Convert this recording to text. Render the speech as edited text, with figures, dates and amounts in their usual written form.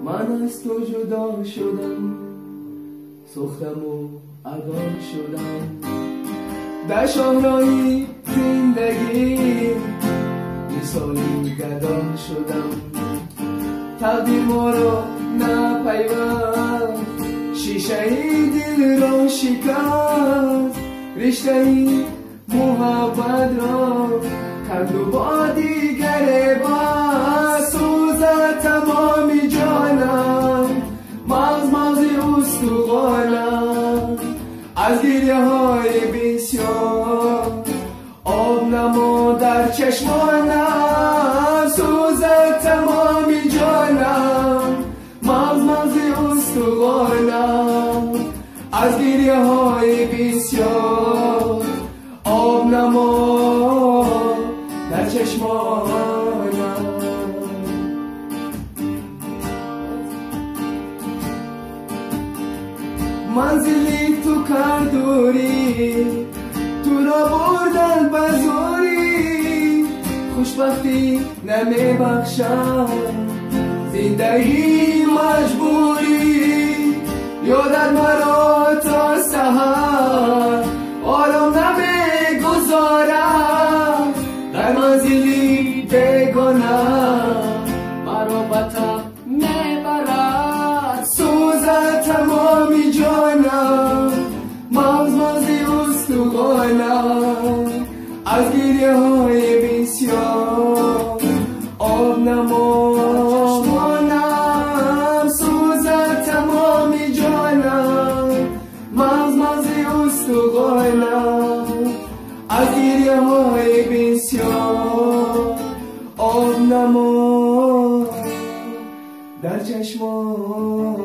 من از تو جدا شدم، سوختم و ادا شدم. در شاهرایی زندگی مثالی گدا شدم. تقدیر ما رو نپیوند، شیشه دل رو شکست، رشته محبت را کرد و با دیگر بس. سوزد تمام جانم، مغز استخوانم، از گریه های بسیار آب نما در چشمانم. سوزد تمام جانم، مغز استخوانم، از گریه های بسیار آب نما در چشمانم. منزلی تو کردوری، تو را بردن بزوری، خوشبختی نمی بخشم، زندگی مجبوری. یادت مرا تا سحر آرام نمی گذارم، در منزلی بگانم مرا بطر میبرد. سوزد تمامی جانم، مغز استخوانم، از گریه های بسیار آب نما چشمانم. سوزد تمامی جانم، مغز استخوانم، از گریه های بسیار آب نما در چشمان.